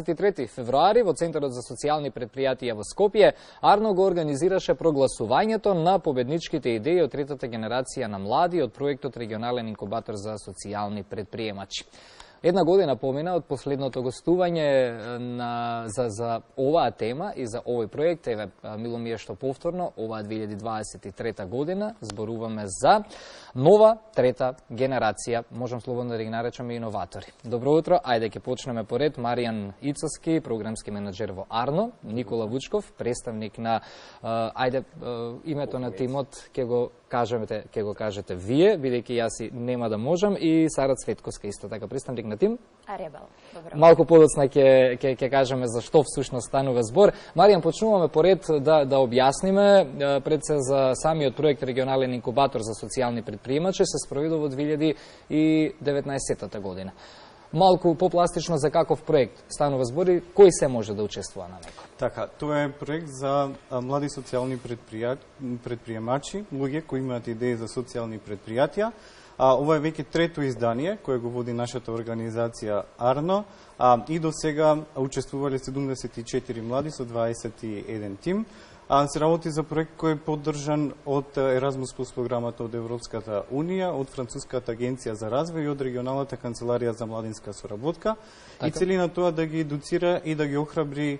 23 февруари во Центарот за социјални предпријатија во Скопје, Арно го организираше прогласувањето на победничките идеи од третата генерација на млади од проектот Регионален инкубатор за социјални предприемачи. Една година помина од последното гостување за оваа тема и за овој проект. Еве, мило ми е што повторно, оваа 2023 година зборуваме за нова трета генерација, можам слободно да ги наречаме иноватори. Добро утро, ајде ќе почнеме поред. Маријан Ицовски, програмски менеджер во Арно, Никола Вучков, представник на името на тимот ќе го кажете вие, бидејќи јас нема да можам, и Сара Цветковска исто така представник на тим. Аребел. Добро. Малку подоцна ќе кажеме за што всушност станува збор. Маријан, почнуваме поред да објасниме пред се за самиот проект Регионален инкубатор за социјални предприемачи се спроведува во 2019 година. Малку попластично за каков проект станува збор и кој се може да учествува на него? Така, тоа е проект за млади социјални предприемачи, луѓе кои имаат идеи за социјални предпријатија. Ова е веќе трето издание кое го води нашата организација Арно и до сега учествувале 74 млади со 21 тим. Се работи за проект кој е поддржан од Еразмус плюс програмата од Европската Унија, од Француската агенција за развој и од регионалната канцеларија за младинска соработка. И цели на тоа да ги едуцира и да ги охрабри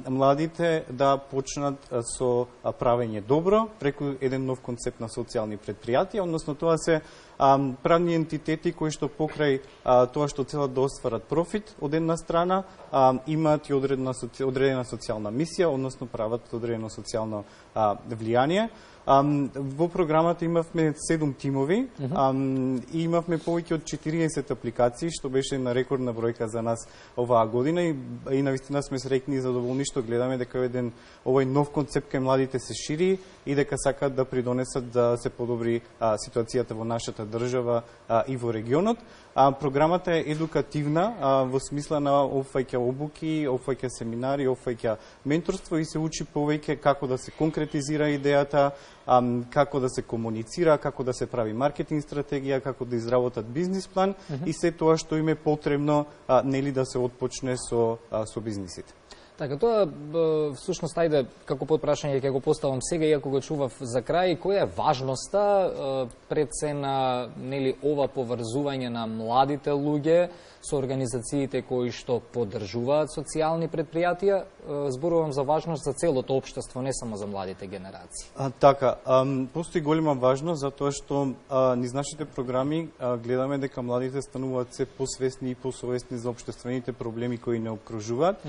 младите да почнат со правење добро преку еден нов концепт на социјални предпријатија, односно тоа се правни ентитети кои што покрај тоа што целат да остварат профит од една страна, имаат и одредена социјална мисија, односно прават одредено социјално влијание. Во програмата имавме 7 тимови и имавме повеќе од 40 апликации, што беше на рекордна бројка за нас оваа година и навистина сме среќни и задоволни што гледаме дека овој нов концепт кај младите се шири и дека сакаат да придонесат да се подобри ситуацијата во нашата држава и во регионот. Програмата е едукативна во смисла на опфаќа обуки, опфаќа семинари, опфаќа менторство и се учи повеќе како да се конкретизира идејата, како да се комуницира, како да се прави маркетинг стратегија, како да изработат бизнис план и се тоа што им е потребно нели да се отпочне со бизнисите. Така, тоа всушност ајде како подпрашање ќе го поставам сега, иако го чував за крај, која е важноста пред се на ова поврзување на младите луѓе со организациите кои што поддржуваат социјални предпријатија? Зборувам за важност за целото општество, не само за младите генерации. Така, постои голема важност затоа што низ нашите програми гледаме дека младите стануваат се посвесни и посовесни за општествените проблеми кои не обкружуваат.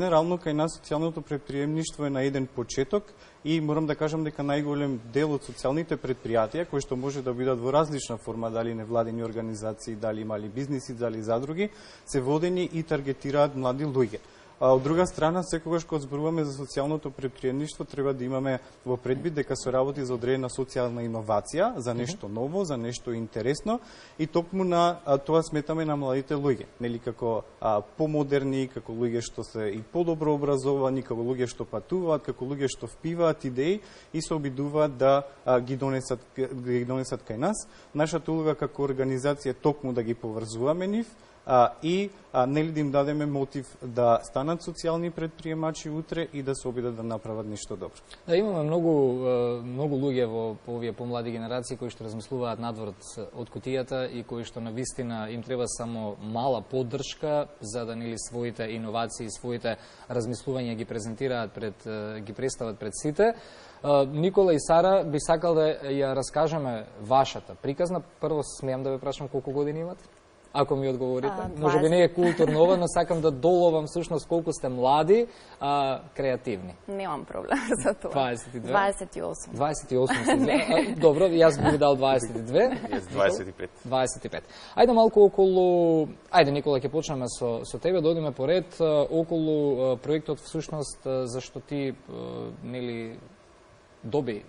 Генерално кај нас социјалното предприемништво е на еден почеток и морам да кажам дека најголем дел од социјалните предпријатија кои што може да бидат во различна форма, дали невладини организации, дали мали бизниси, дали задруги, се водени и таргетираат млади луѓе. Од друга страна, секогаш кога зборуваме за социјалното предприемништво, треба да имаме во предвид дека се работи за одредена социјална иновација, за нешто ново, за нешто интересно и токму на тоа сметаме на младите луѓе, нели како помодерни, како луѓе што се и подобро образовани, како луѓе што патуваат, како луѓе што впиваат идеи и се обидуваат да ги донесат кај нас. Нашата улога како организација токму да ги поврзуваме нив и нели да им дадеме мотив да станат социјални предприемачи утре и да се обидат да направат нешто добро. Да, имаме многу луѓе во овие помлади генерации кои што размислуваат надвор од кутијата и кои што навистина им треба само мала поддршка за да своите иновации, своите размислувања ги презентираат ги представат пред сите. Никола и Сара, би сакал да ја раскажеме вашата приказна. Прво смеам да ве прашам колку години имате? Ако ми одговорите. Може би не е културно ова, но сакам да доловам всушност колку сте млади, креативни. Немам проблем за тоа. 22? 28. 28 добро, јас би дал 22. 25. 25. Ајде малку околу... Ајде, Никола, ќе почнеме со тебе, да одиме поред околу проектот всушност зашто ти доби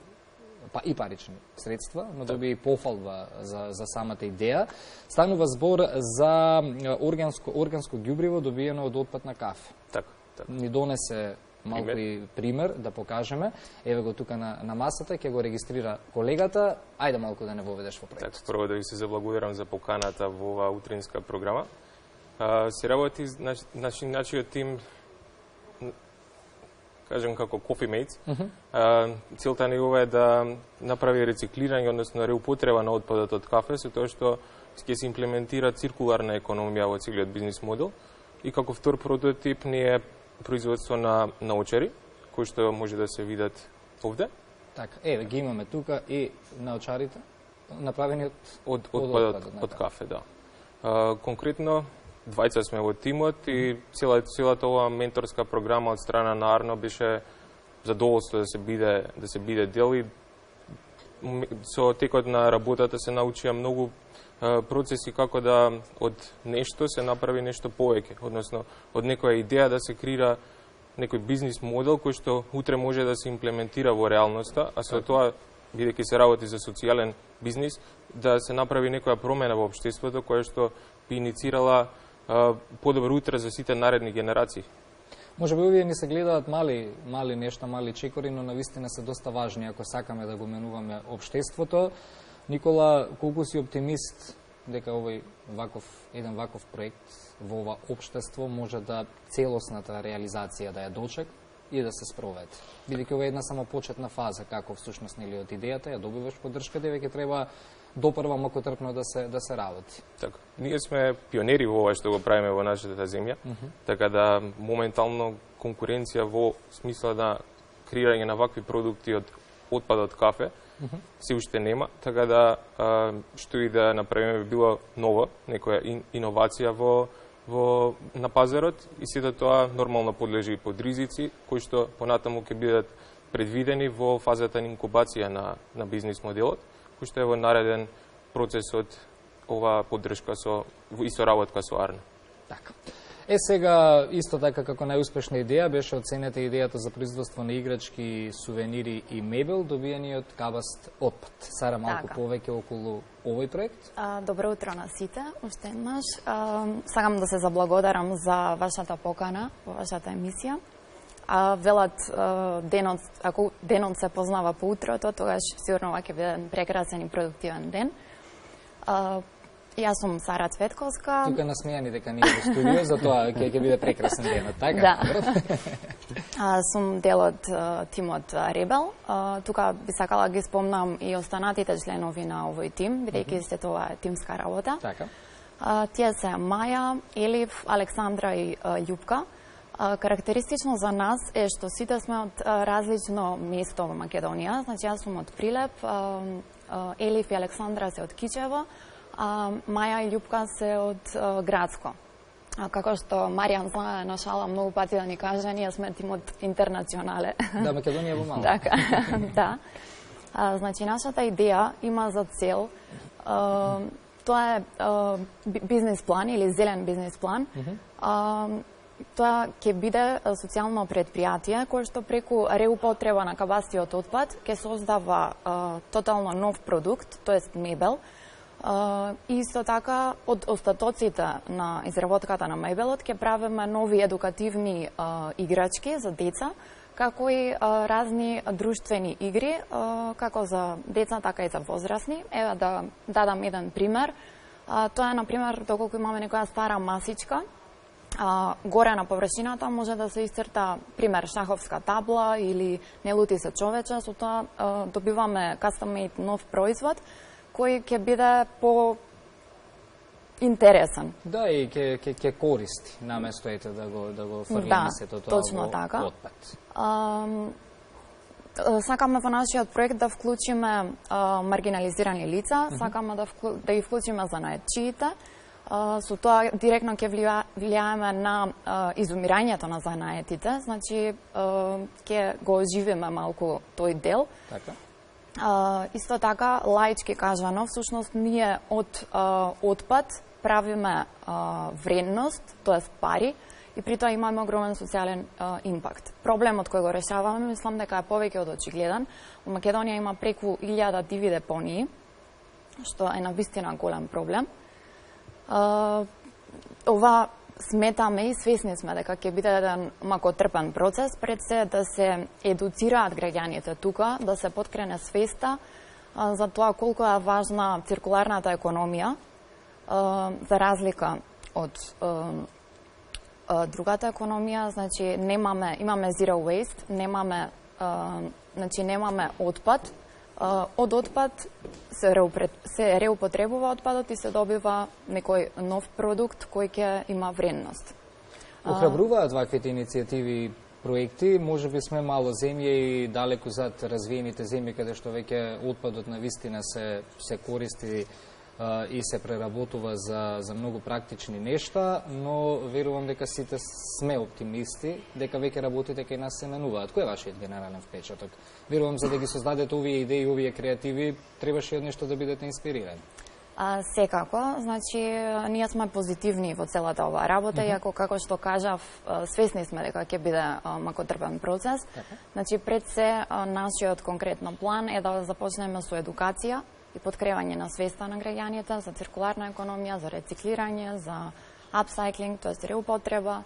и парични средства, но доби и пофалба за самата идеја. Станува збор за органско ѓубриво добиено од отпад на кафе. Така. Ни донесе малку и пример да покажеме. Еве го тука на масата, ќе го регистрира колегата. Ајде малку да не воведеш во проектот. Така, прво да ви се заблагодарам за поканата во оваа утринска програма. Се работи, значи, нашиот тим, кажем како Coffee Mates, целта негова е да направи рециклирање, односно реупотреба на отпадот од кафе, со тоа што ќе се имплементира циркуларна економија во целиот бизнис модел. И како втор прототип ни е производство на научари, кои што може да се видат овде. Така, еве ги имаме тука и научарите, направени од отпадот од кафе, да. Конкретно, двајца сме во тимот и целата оваа менторска програма од страна на Арно беше задоволство да се биде дел и со текот на работата се научија многу процеси како да од нешто се направи нешто повеќе, односно од некоја идеја да се креира некој бизнис модел кој што утре може да се имплементира во реалноста, а со тоа, бидејќи се работи за социјален бизнис, да се направи некоја промена во општеството која што би иницирала подобро утре за сите наредни генерации. Може би овие ни се гледаат мали нешта, мали чекори, но навистина се доста важни ако сакаме да го менуваме општеството. Никола, колку си оптимист дека еден ваков проект во ова општество може да целосната реализација да ја дочек и да се спроведе? Бидејќи ова е една само почетна фаза, како всушност нели од идејата ја добиваш поддршка, дека треба допрва макотрпно да се работи. Така. Ние сме пионери во ова што го правиме во нашата земја, така да моментално конкуренција во смисла на креирање на вакви продукти од отпад од кафе се уште нема, така да што и да направиме би било нова, некоја иновација на пазарот и сето тоа нормално подлежи под ризици кои што понатаму ќе бидат предвидени во фазата на инкубација на бизнис моделот, кој што е во нареден процес од оваа поддршка и соработка со Арно. Така. Сега, исто така како најуспешна идеја, беше оценета идејата за производство на играчки, сувенири и мебел, добиени од Кабаст отпад. Сара, малку повеќе околу овој проект? Добро утро на сите, уште еднаш. Сакам да се заблагодарам за вашата покана во вашата емисија. Велат ако денот се познава по утрото, тогаш сигурно ова ќе биде прекрасен и продуктивен ден. Јас сум Сара Цветковска. Тука насмејани дека ние во студио, затоа ќе биде прекрасен денот, така? Да. Сум дел од тимот Ребел. Тука би сакала ги спомнам и останатите членови на овој тим, бидејќи сте тоа е тимска работа. Така. Тие се Маја, Елиф, Александра и Јупка. Карактеристично за нас е што сите сме од различно место во Македонија. Значи, јас сум од Прилеп, Елиф и Александра се од Кичево, а Маја и Љупка се од Градско. Како што Маријан знае на шала многу пати да ни каже, ние сме тимот интернационале. Да, Македонија во мало. Така, да. Значи, нашата идеја има за цел, тоа е бизнес план или зелен бизнес план. Тоа ќе биде социјално предпријатие кое што преку реупотреба на кабастиот отпад ќе создава тотално нов продукт, тоест мебел. И исто така, од остатоците на изработката на мебелот ќе правиме нови едукативни играчки за деца, како и разни друштвени игри, како за деца, така и за возрастни. Еве да дадам еден пример. Тоа е, например, доколку имаме некоја стара масичка, горе на површината може да се исцрта, пример, шаховска табла или не лути се човече, со тоа добиваме custom-made нов производ, кој ќе биде по интересен. Да, и ќе користи наместо да го фрлиме сето тоа точно во така. отпад. Сакаме во нашиот проект да вклучиме маргинализирани лица, сакаме да ги вклучиме занаетчиите. Со тоа директно ќе влијаеме на изумирањето на занаетите, значи ќе го оживиме малку тој дел. Така. Исто така, лаички кажано, всушност ние од отпад правиме вредност, тоест пари, и при тоа имаме огромен социјален импакт. Проблемот кој го решаваме, мислам дека е повеќе од очигледен. Во Македонија има преку 1000 диви депонии, што е навистина голем проблем. Ова сметаме и свесни сме дека ќе биде еден макотрпен процес, пред се да се едуцираат граѓаните тука, да се поткрене свеста за тоа колку е важна циркуларната економија, за разлика од другата економија, значи имаме zero waste, немаме отпад. Од отпад се реупотребува отпадот и се добива некој нов продукт кој ќе има вредност. Охрабруваат ваквите иницијативи, проекти, може би сме мало земје и далеку зад развиените земји каде што веќе отпадот на вистина се користи и се преработува за многу практични нешта, но верувам дека сите сме оптимисти дека веќе работите кај нас се менуваат. Кој е вашиот генерален впечаток? Верувам за да ги создадете овие идеи, овие креативи, требаше од нешто да бидете инспирирани. Секако, значи ние сме позитивни во целата оваа работа, иако како што кажав, свесни сме дека ќе биде макотрпен процес. Значи пред се нашиот конкретно план е да започнеме со едукација и подкрепање на свеста на граѓаните за циркуларна економија, за рециклирање, за апсайклинг, тоест реупотреба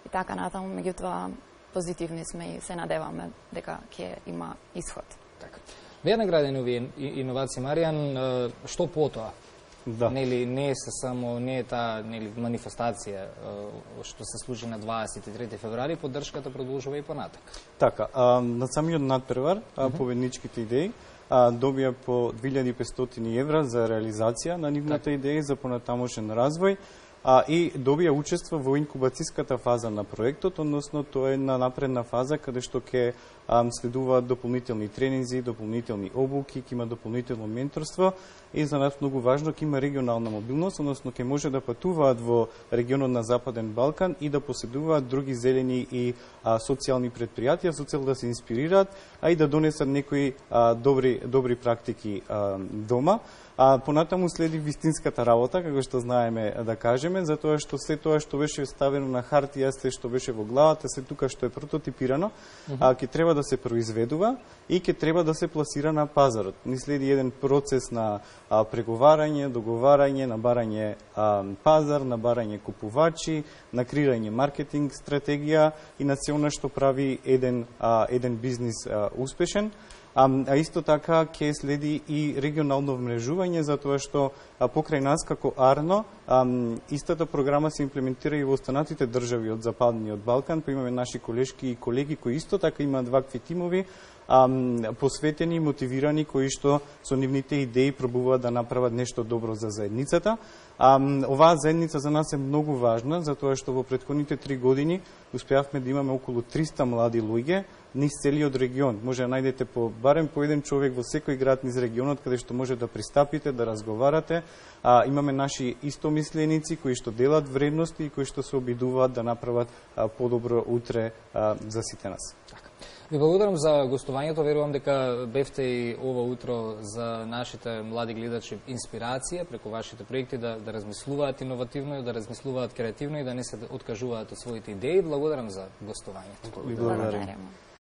и така натаму, меѓутоа позитивни сме и се надеваме дека ќе има исход. Така. Беа наградени овие иновации, Маријан, што потоа? Да. Нели не е само таа манифестација што се служи на 23 февруари, поддршката продолжува и понатак. Така, на самиот надпревар победничките идеи добија по 2500 евра за реализација на нивната идеја за понатамошен развој и добија учество во инкубацијската фаза на проектот, односно тоа е на напредна фаза каде што ќе следуваат дополнителни тренинзи, дополнителни обуки, ќе има дополнително менторство и за нас многу важно ќе има регионална мобилност, односно ќе може да патуваат во регионот на Западен Балкан и да поседуваат други зелени и социјални предпријатија со цел да се инспирираат, а и да донесат некои добри практики дома. Понатаму следи вистинската работа, како што знаеме да кажеме, затоа што се тоа што беше ставено на хартија, се што беше во главата, се тука што е прототипирано, ќе треба да се произведува и ќе треба да се пласира на пазарот. Ни следи еден процес на преговарање, договарање, набарање пазар, набарање купувачи, на креирање маркетинг стратегија и на се она што прави еден бизнис успешен. А исто така ќе следи и регионално вмрежување, затоа што покрај нас како Арно, истата програма се имплементира и во останатите држави од Западниот Балкан, па имаме наши колешки и колеги кои исто така имаат вакви тимови, посветени и мотивирани, кои што со нивните идеи пробуваат да направат нешто добро за заедницата. Оваа заедница за нас е многу важна, затоа што во претходните 3 години успеавме да имаме околу 300 млади луѓе низ целиот регион. Може да најдете барем по еден човек во секој град низ регионот каде што може да пристапите, да разговарате. Имаме наши истомисленици кои што делат вредности и кои што се обидуваат да направат подобро утре за сите нас. Ви благодарам за гостувањето. Верувам дека бевте и ова утро за нашите млади гледачи инспирација преку вашите проекти да размислуваат иновативно, да размислуваат креативно и да не се откажуваат од своите идеи. Благодарам за гостувањето. Благодарам.